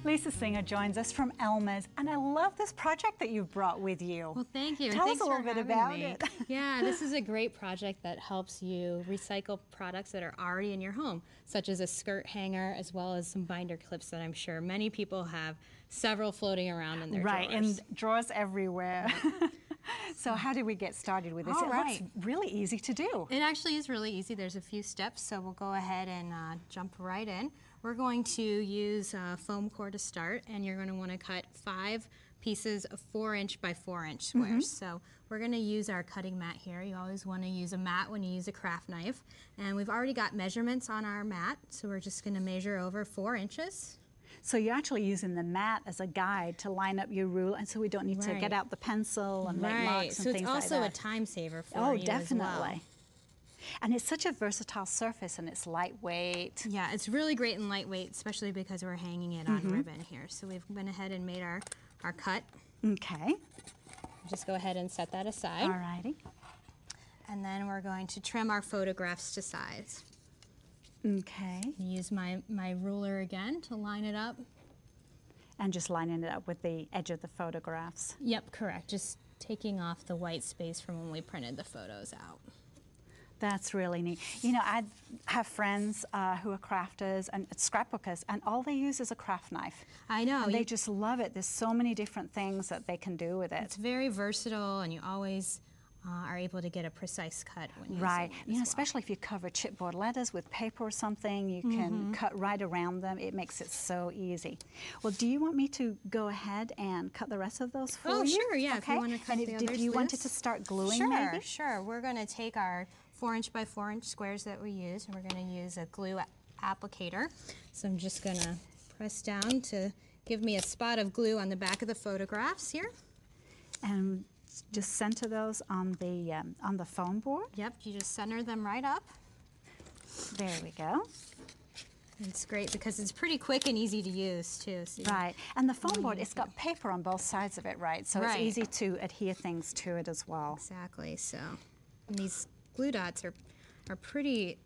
Lisa Singer joins us from Elmer's, and I love this project that you've brought with you. Well, thank you. Tell us a little bit about it. Yeah, this is a great project that helps you recycle products that are already in your home, such as a skirt hanger, as well as some binder clips that I'm sure many people have several floating around in their drawers. Right, and drawers everywhere. So how did we get started with this? All right. It looks really easy to do. It actually is really easy. There's a few steps, so we'll go ahead and jump right in. We're going to use foam core to start, and you're going to want to cut 5 pieces of 4" by 4" squares. So we're going to use our cutting mat here. You always want to use a mat when you use a craft knife. And we've already got measurements on our mat, so we're just going to measure over 4 inches. So you're actually using the mat as a guide to line up your ruler, and so we don't need to get out the pencil and make marks and things like that. So it's also a time saver for you Oh, definitely. as well. And it's such a versatile surface, and it's lightweight. Yeah, it's really great and lightweight, especially because we're hanging it on ribbon here. So we've went ahead and made our cut. Okay. Just go ahead and set that aside. Alrighty. And then we're going to trim our photographs to size. Okay. Use my ruler again to line it up. And just lining it up with the edge of the photographs. Yep, correct. Just taking off the white space from when we printed the photos out. That's really neat. You know, I have friends who are crafters and scrapbookers, and all they use is a craft knife. I know. And they just love it. There's so many different things that they can do with it. It's very versatile, and you always are able to get a precise cut when using right. it You know, especially if you cover chipboard letters with paper or something, you can cut right around them. It makes it so easy. Well, do you want me to go ahead and cut the rest of those for you? Oh, sure, yeah. Okay. If you want to cut the others if you wanted loose. to start gluing, Sure, maybe? sure. We're going to take our 4" by 4" squares that we use, and we're going to use a glue applicator. So I'm just going to press down to give me a spot of glue on the back of the photographs here. And just center those on the foam board. Yep, you just center them right up. There we go. It's great because it's pretty quick and easy to use too. So right, and the foam board, it's got paper on both sides of it, right? So it's easy to adhere things to it as well. Exactly. So and these glue dots are pretty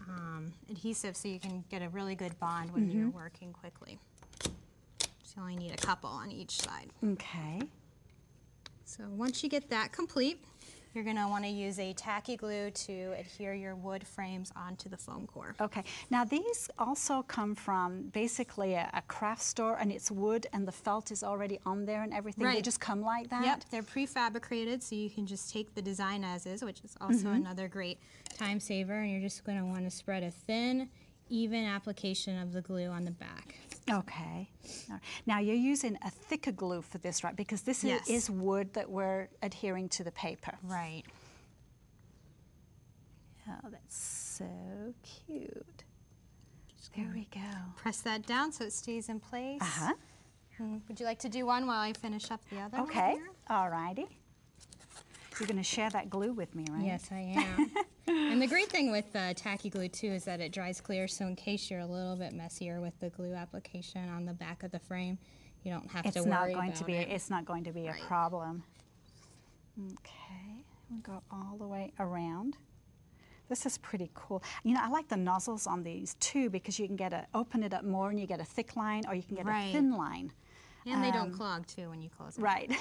adhesive, so you can get a really good bond when you're working quickly. So you only need a couple on each side. Okay. So once you get that complete, you're going to want to use a tacky glue to adhere your wood frames onto the foam core. Okay. Now these also come from basically a craft store, and it's wood and the felt is already on there and everything. They just come like that? Yep, they're prefabricated, so you can just take the design as is, which is also another great time saver, and you're just going to want to spread a thin, even application of the glue on the back. Okay. Now you're using a thicker glue for this, right? Because this is wood that we're adhering to the paper. Right. Oh, that's so cute. There we go. Press that down so it stays in place. Uh-huh. Would you like to do one while I finish up the other one here? All righty. You're going to share that glue with me, right? Yes, I am. And the great thing with tacky glue, too, is that it dries clear, so in case you're a little bit messier with the glue application on the back of the frame, you don't have to worry about it. It's not going to be a problem. Okay, we'll go all the way around. This is pretty cool. You know, I like the nozzles on these, too, because you can open it up more and you get a thick line, or you can get a thin line. And they don't clog, too, when you close them. Right.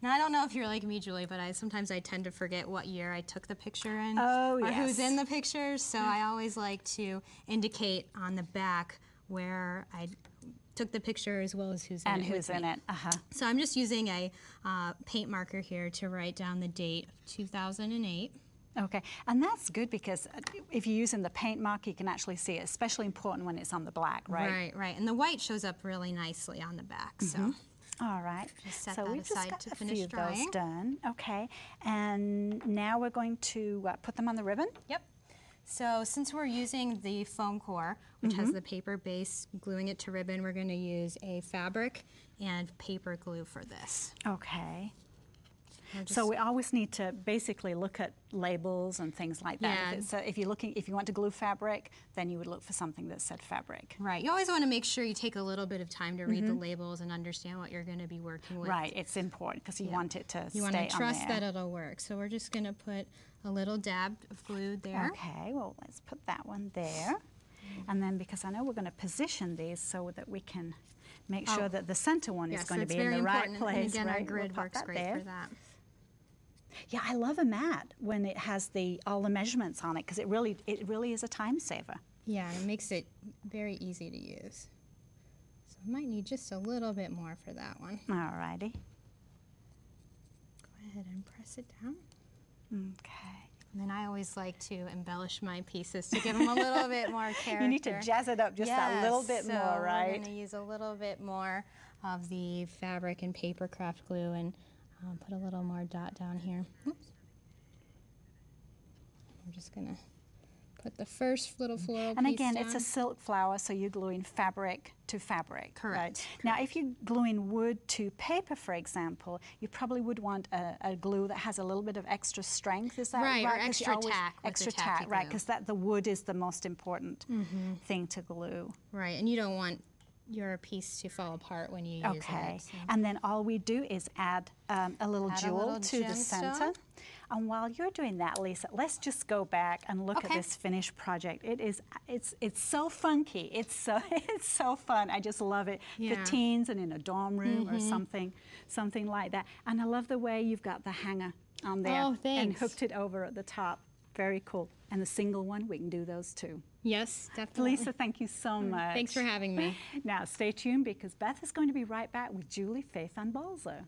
Now, I don't know if you're like me, Julie, but sometimes I tend to forget what year I took the picture in, or who's in the picture, so I always like to indicate on the back where I took the picture as well as who's in it. And who's in it. So I'm just using a paint marker here to write down the date of 2008. Okay, and that's good because if you're using the paint mark, you can actually see it, especially important when it's on the black, right? Right, and the white shows up really nicely on the back, so. All right, just set so that we've aside just got to a finish few drying. of those done. Okay, and now we're going to put them on the ribbon? Yep. So since we're using the foam core, which has the paper base, gluing it to ribbon, we're going to use a fabric and paper glue for this. Okay. So we always need to basically look at labels and things like that. Yeah. If you want to glue fabric, then you would look for something that said fabric. Right. You always want to make sure you take a little bit of time to read the labels and understand what you're going to be working with. Right. It's important because you want it to stay on there. You want to trust that it'll work. So we're just going to put a little dab of glue there. Okay. Well, let's put that one there. And then because I know we're going to position these so that we can make sure that the center one is going to be in the right place. And again, right? our grid We'll works great there. for that. Yeah, I love a mat when it has all the measurements on it because it really is a time saver. Yeah, it makes it very easy to use. So I might need just a little bit more for that one. All righty. Go ahead and press it down. Okay. And then I always like to embellish my pieces to give them a little bit more character. You need to jazz it up just that little bit more, right? We're going to use a little bit more of the fabric and paper craft glue and put a little more dot down here. Oops. We're just going to put the first little floral and piece again, down. it's a silk flower, so you're gluing fabric to fabric. Correct. Right? Now, if you're gluing wood to paper, for example, you probably would want a glue that has a little bit of extra strength. Is that right? Right, or extra tack. Extra tack, right? Because the wood is the most important thing to glue. Right, and you don't want your piece to fall apart when you use it. Okay, So. and then all we do is add a little jewel to the gemstone. center. And while you're doing that, Lisa, let's just go back and look at this finished project. It's so funky. It's so fun. I just love it for teens and in a dorm room or something like that. And I love the way you've got the hanger on there and hooked it over at the top. Very cool. And the single one, we can do those too. Yes, definitely. Lisa, thank you so much. Thanks for having me. Now stay tuned because Beth is going to be right back with Julie, Faith, and Balzo.